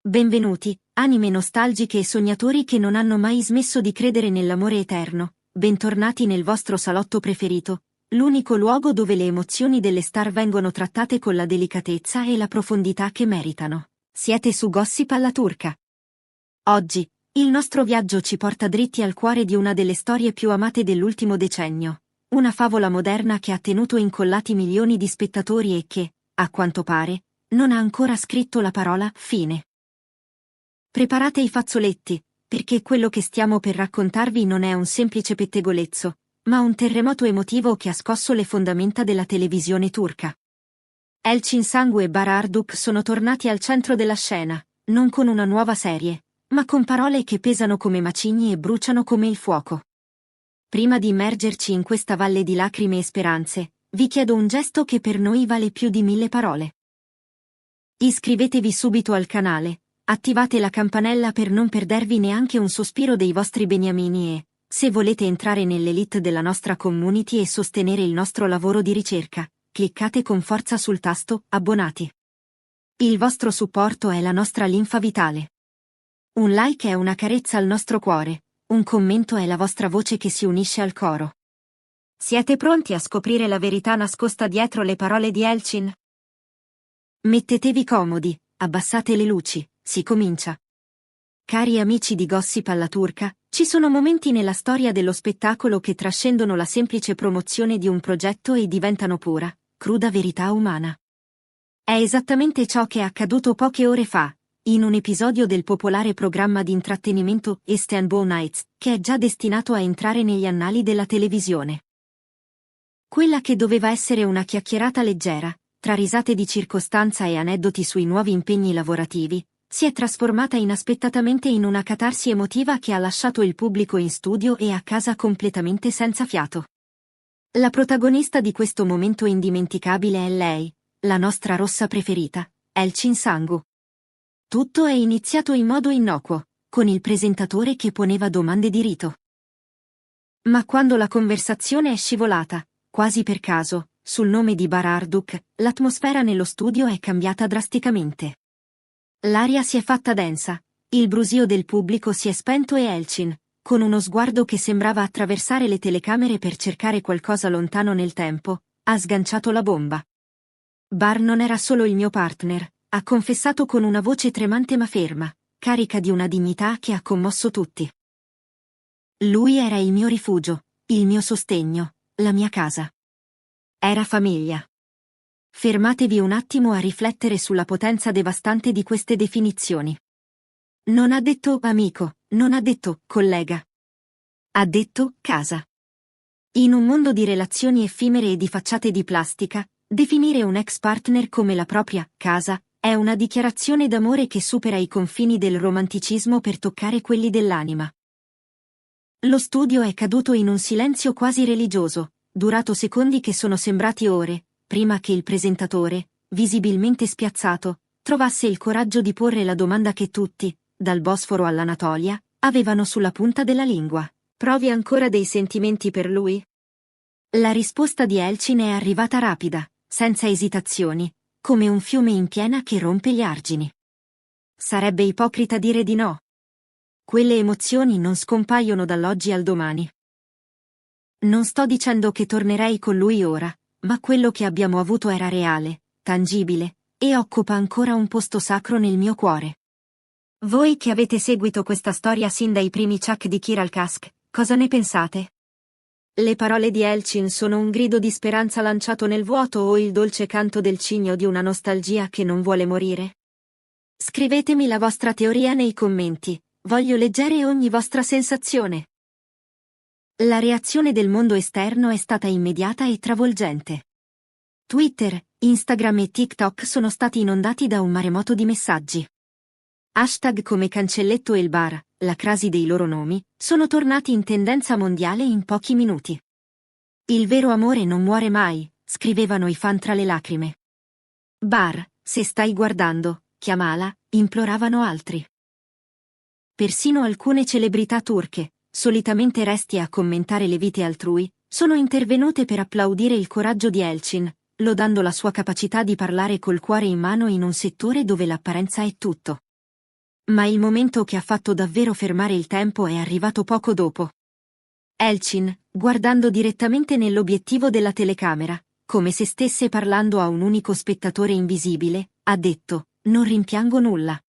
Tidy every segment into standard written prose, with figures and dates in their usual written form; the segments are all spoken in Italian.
Benvenuti, anime nostalgiche e sognatori che non hanno mai smesso di credere nell'amore eterno. Bentornati nel vostro salotto preferito, l'unico luogo dove le emozioni delle star vengono trattate con la delicatezza e la profondità che meritano. Siete su Gossip alla turca. Oggi, il nostro viaggio ci porta dritti al cuore di una delle storie più amate dell'ultimo decennio. Una favola moderna che ha tenuto incollati milioni di spettatori e che, a quanto pare, non ha ancora scritto la parola fine. Preparate i fazzoletti, perché quello che stiamo per raccontarvi non è un semplice pettegolezzo, ma un terremoto emotivo che ha scosso le fondamenta della televisione turca. Elçin Sangu e Bara Arduç sono tornati al centro della scena, non con una nuova serie, ma con parole che pesano come macigni e bruciano come il fuoco. Prima di immergerci in questa valle di lacrime e speranze, vi chiedo un gesto che per noi vale più di 1000 parole. Iscrivetevi subito al canale. Attivate la campanella per non perdervi neanche un sospiro dei vostri beniamini e, se volete entrare nell'elite della nostra community e sostenere il nostro lavoro di ricerca, cliccate con forza sul tasto Abbonati. Il vostro supporto è la nostra linfa vitale. Un like è una carezza al nostro cuore, un commento è la vostra voce che si unisce al coro. Siete pronti a scoprire la verità nascosta dietro le parole di Elçin? Mettetevi comodi, abbassate le luci. Si comincia. Cari amici di Gossip alla turca, ci sono momenti nella storia dello spettacolo che trascendono la semplice promozione di un progetto e diventano pura, cruda verità umana. È esattamente ciò che è accaduto poche ore fa, in un episodio del popolare programma di intrattenimento Istanbul Nights, che è già destinato a entrare negli annali della televisione. Quella che doveva essere una chiacchierata leggera, tra risate di circostanza e aneddoti sui nuovi impegni lavorativi, si è trasformata inaspettatamente in una catarsi emotiva che ha lasciato il pubblico in studio e a casa completamente senza fiato. La protagonista di questo momento indimenticabile è lei, la nostra rossa preferita, Elçin Sangu. Tutto è iniziato in modo innocuo, con il presentatore che poneva domande di rito. Ma quando la conversazione è scivolata, quasi per caso, sul nome di Bara Arduç, l'atmosfera nello studio è cambiata drasticamente. L'aria si è fatta densa, il brusio del pubblico si è spento e Elçin, con uno sguardo che sembrava attraversare le telecamere per cercare qualcosa lontano nel tempo, ha sganciato la bomba. Bar non era solo il mio partner, ha confessato con una voce tremante ma ferma, carica di una dignità che ha commosso tutti. Lui era il mio rifugio, il mio sostegno, la mia casa. Era famiglia. Fermatevi un attimo a riflettere sulla potenza devastante di queste definizioni. Non ha detto amico, non ha detto collega. Ha detto casa. In un mondo di relazioni effimere e di facciate di plastica, definire un ex partner come la propria casa è una dichiarazione d'amore che supera i confini del romanticismo per toccare quelli dell'anima. Lo studio è caduto in un silenzio quasi religioso, durato secondi che sono sembrati ore, prima che il presentatore, visibilmente spiazzato, trovasse il coraggio di porre la domanda che tutti, dal Bosforo all'Anatolia, avevano sulla punta della lingua. Provi ancora dei sentimenti per lui? La risposta di Elçin è arrivata rapida, senza esitazioni, come un fiume in piena che rompe gli argini. Sarebbe ipocrita dire di no. Quelle emozioni non scompaiono dall'oggi al domani. Non sto dicendo che tornerei con lui ora, ma quello che abbiamo avuto era reale, tangibile, e occupa ancora un posto sacro nel mio cuore. Voi che avete seguito questa storia sin dai primi Chuck di Kiral Kask, cosa ne pensate? Le parole di Elçin sono un grido di speranza lanciato nel vuoto o il dolce canto del cigno di una nostalgia che non vuole morire? Scrivetemi la vostra teoria nei commenti, voglio leggere ogni vostra sensazione. La reazione del mondo esterno è stata immediata e travolgente. Twitter, Instagram e TikTok sono stati inondati da un maremoto di messaggi. Hashtag come Cancelletto e il Bar, la crasi dei loro nomi, sono tornati in tendenza mondiale in pochi minuti. Il vero amore non muore mai, scrivevano i fan tra le lacrime. Bar, se stai guardando, chiamala, imploravano altri. Persino alcune celebrità turche, solitamente resti a commentare le vite altrui, sono intervenute per applaudire il coraggio di Elçin, lodando la sua capacità di parlare col cuore in mano in un settore dove l'apparenza è tutto. Ma il momento che ha fatto davvero fermare il tempo è arrivato poco dopo. Elchin, guardando direttamente nell'obiettivo della telecamera, come se stesse parlando a un unico spettatore invisibile, ha detto: "Non rimpiango nulla.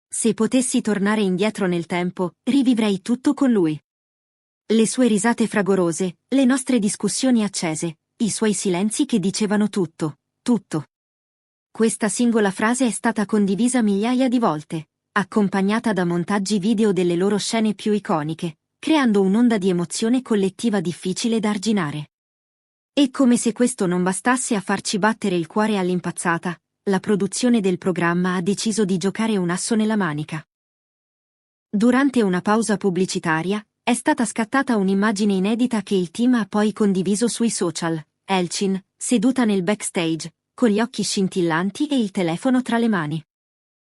Se potessi tornare indietro nel tempo, rivivrei tutto con lui. Le sue risate fragorose, le nostre discussioni accese, i suoi silenzi che dicevano tutto, tutto." Questa singola frase è stata condivisa migliaia di volte, accompagnata da montaggi video delle loro scene più iconiche, creando un'onda di emozione collettiva difficile da arginare. E come se questo non bastasse a farci battere il cuore all'impazzata, la produzione del programma ha deciso di giocare un asso nella manica. Durante una pausa pubblicitaria, è stata scattata un'immagine inedita che il team ha poi condiviso sui social. Elchin, seduta nel backstage, con gli occhi scintillanti e il telefono tra le mani.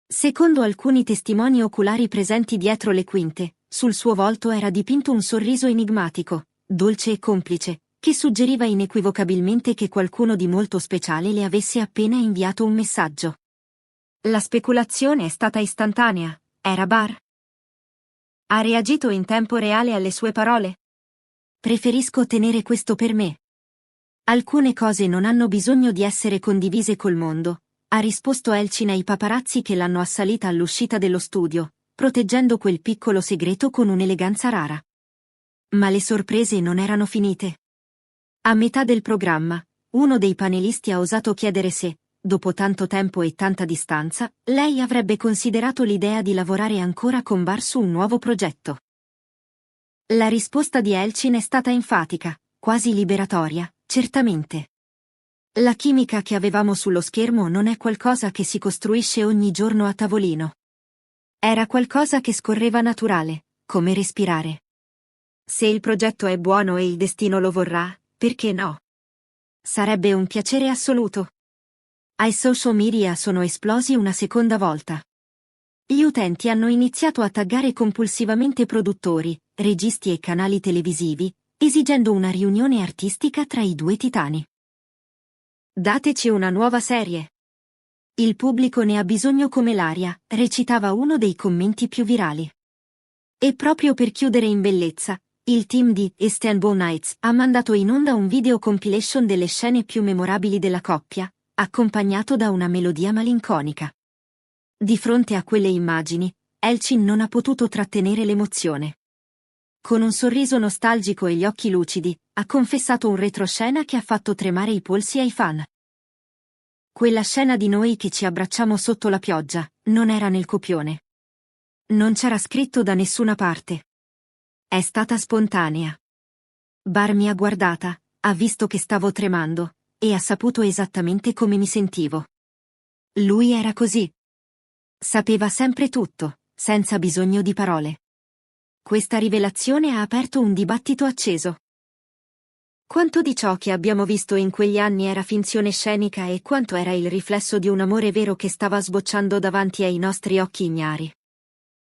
Secondo alcuni testimoni oculari presenti dietro le quinte, sul suo volto era dipinto un sorriso enigmatico, dolce e complice, che suggeriva inequivocabilmente che qualcuno di molto speciale le avesse appena inviato un messaggio. La speculazione è stata istantanea. Era Bar? Ha reagito in tempo reale alle sue parole? Preferisco tenere questo per me. Alcune cose non hanno bisogno di essere condivise col mondo, ha risposto Elchin ai paparazzi che l'hanno assalita all'uscita dello studio, proteggendo quel piccolo segreto con un'eleganza rara. Ma le sorprese non erano finite. A metà del programma, uno dei panelisti ha osato chiedere se, dopo tanto tempo e tanta distanza, lei avrebbe considerato l'idea di lavorare ancora con Bar su un nuovo progetto. La risposta di Elchin è stata enfatica, quasi liberatoria: "Certamente. La chimica che avevamo sullo schermo non è qualcosa che si costruisce ogni giorno a tavolino. Era qualcosa che scorreva naturale, come respirare. Se il progetto è buono e il destino lo vorrà, perché no? Sarebbe un piacere assoluto." Ai social media sono esplosi una seconda volta. Gli utenti hanno iniziato a taggare compulsivamente produttori, registi e canali televisivi, esigendo una riunione artistica tra i due titani. "Dateci una nuova serie. Il pubblico ne ha bisogno come l'aria", recitava uno dei commenti più virali. E proprio per chiudere in bellezza, il team di Istanbul Nights ha mandato in onda un video compilation delle scene più memorabili della coppia, accompagnato da una melodia malinconica. Di fronte a quelle immagini, Elchin non ha potuto trattenere l'emozione. Con un sorriso nostalgico e gli occhi lucidi, ha confessato un retroscena che ha fatto tremare i polsi ai fan. "Quella scena di noi che ci abbracciamo sotto la pioggia, non era nel copione. Non c'era scritto da nessuna parte. È stata spontanea. Bar mi ha guardata, ha visto che stavo tremando, e ha saputo esattamente come mi sentivo. Lui era così. Sapeva sempre tutto, senza bisogno di parole." Questa rivelazione ha aperto un dibattito acceso. Quanto di ciò che abbiamo visto in quegli anni era finzione scenica e quanto era il riflesso di un amore vero che stava sbocciando davanti ai nostri occhi ignari?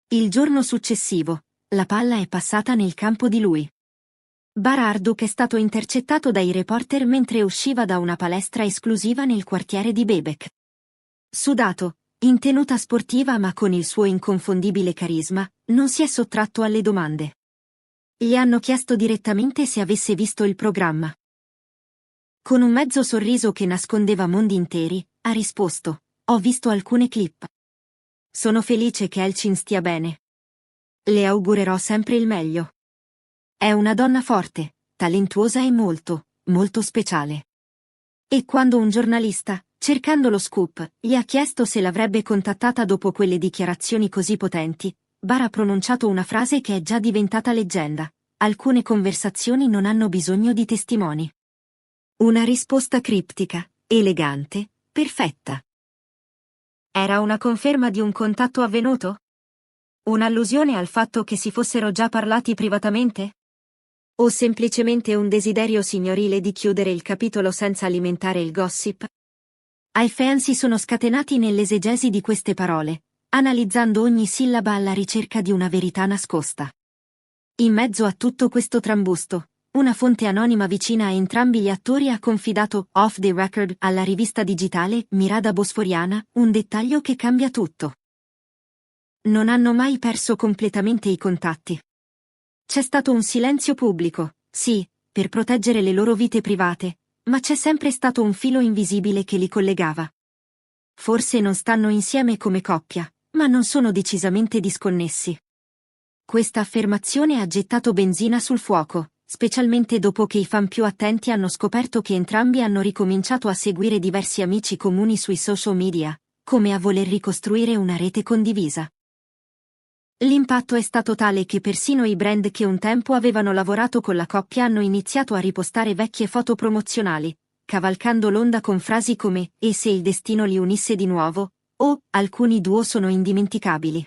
Il giorno successivo, la palla è passata nel campo di lui. Bar Harduk è stato intercettato dai reporter mentre usciva da una palestra esclusiva nel quartiere di Bebek. Sudato, in tenuta sportiva ma con il suo inconfondibile carisma, non si è sottratto alle domande. Gli hanno chiesto direttamente se avesse visto il programma. Con un mezzo sorriso che nascondeva mondi interi, ha risposto: "Ho visto alcune clip. Sono felice che Elchin stia bene. Le augurerò sempre il meglio. È una donna forte, talentuosa e molto, molto speciale." E quando un giornalista, cercando lo scoop, gli ha chiesto se l'avrebbe contattata dopo quelle dichiarazioni così potenti, Bar ha pronunciato una frase che è già diventata leggenda: "Alcune conversazioni non hanno bisogno di testimoni." Una risposta criptica, elegante, perfetta. Era una conferma di un contatto avvenuto? Un'allusione al fatto che si fossero già parlati privatamente? O semplicemente un desiderio signorile di chiudere il capitolo senza alimentare il gossip? I fan si sono scatenati nell'esegesi di queste parole, analizzando ogni sillaba alla ricerca di una verità nascosta. In mezzo a tutto questo trambusto, una fonte anonima vicina a entrambi gli attori ha confidato, off the record, alla rivista digitale Mirada Bosforiana, un dettaglio che cambia tutto. Non hanno mai perso completamente i contatti. C'è stato un silenzio pubblico, sì, per proteggere le loro vite private, ma c'è sempre stato un filo invisibile che li collegava. Forse non stanno insieme come coppia, ma non sono decisamente disconnessi. Questa affermazione ha gettato benzina sul fuoco, specialmente dopo che i fan più attenti hanno scoperto che entrambi hanno ricominciato a seguire diversi amici comuni sui social media, come a voler ricostruire una rete condivisa. L'impatto è stato tale che persino i brand che un tempo avevano lavorato con la coppia hanno iniziato a ripostare vecchie foto promozionali, cavalcando l'onda con frasi come «E se il destino li unisse di nuovo?» o «Alcuni duo sono indimenticabili».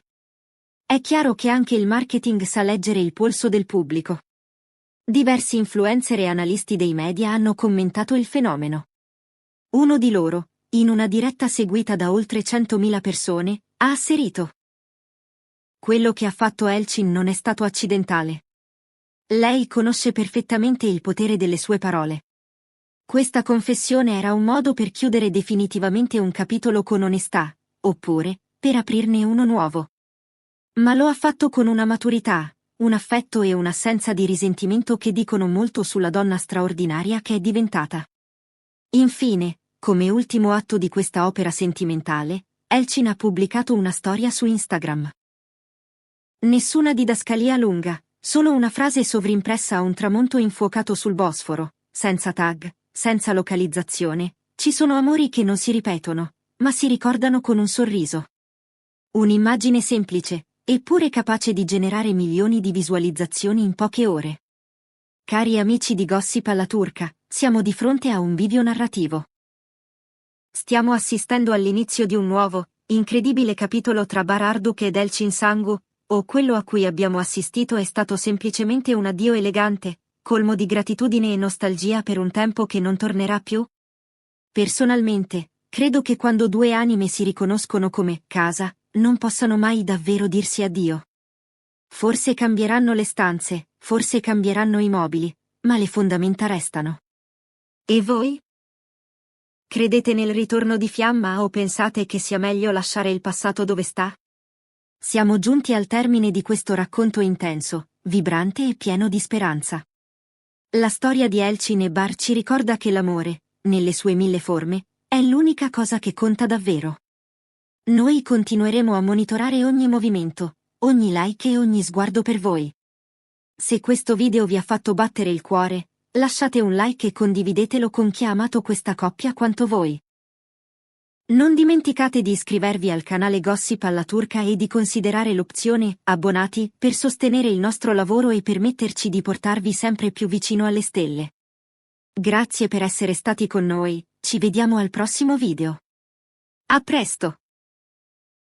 È chiaro che anche il marketing sa leggere il polso del pubblico. Diversi influencer e analisti dei media hanno commentato il fenomeno. Uno di loro, in una diretta seguita da oltre 100.000 persone, ha asserito: quello che ha fatto Elchin non è stato accidentale. Lei conosce perfettamente il potere delle sue parole. Questa confessione era un modo per chiudere definitivamente un capitolo con onestà, oppure, per aprirne uno nuovo. Ma lo ha fatto con una maturità, un affetto e un'assenza di risentimento che dicono molto sulla donna straordinaria che è diventata. Infine, come ultimo atto di questa opera sentimentale, Elchin ha pubblicato una storia su Instagram. Nessuna didascalia lunga, solo una frase sovrimpressa a un tramonto infuocato sul Bosforo, senza tag, senza localizzazione. Ci sono amori che non si ripetono, ma si ricordano con un sorriso. Un'immagine semplice, eppure capace di generare milioni di visualizzazioni in poche ore. Cari amici di Gossip alla turca, siamo di fronte a un bivio narrativo. Stiamo assistendo all'inizio di un nuovo, incredibile capitolo tra Bararduk ed Elchin Sangu, o quello a cui abbiamo assistito è stato semplicemente un addio elegante, colmo di gratitudine e nostalgia per un tempo che non tornerà più? Personalmente, credo che quando due anime si riconoscono come casa, non possano mai davvero dirsi addio. Forse cambieranno le stanze, forse cambieranno i mobili, ma le fondamenta restano. E voi? Credete nel ritorno di fiamma o pensate che sia meglio lasciare il passato dove sta? Siamo giunti al termine di questo racconto intenso, vibrante e pieno di speranza. La storia di Elchin e Bar ci ricorda che l'amore, nelle sue mille forme, è l'unica cosa che conta davvero. Noi continueremo a monitorare ogni movimento, ogni like e ogni sguardo per voi. Se questo video vi ha fatto battere il cuore, lasciate un like e condividetelo con chi ha amato questa coppia quanto voi. Non dimenticate di iscrivervi al canale Gossip alla turca e di considerare l'opzione abbonati per sostenere il nostro lavoro e permetterci di portarvi sempre più vicino alle stelle. Grazie per essere stati con noi, ci vediamo al prossimo video. A presto!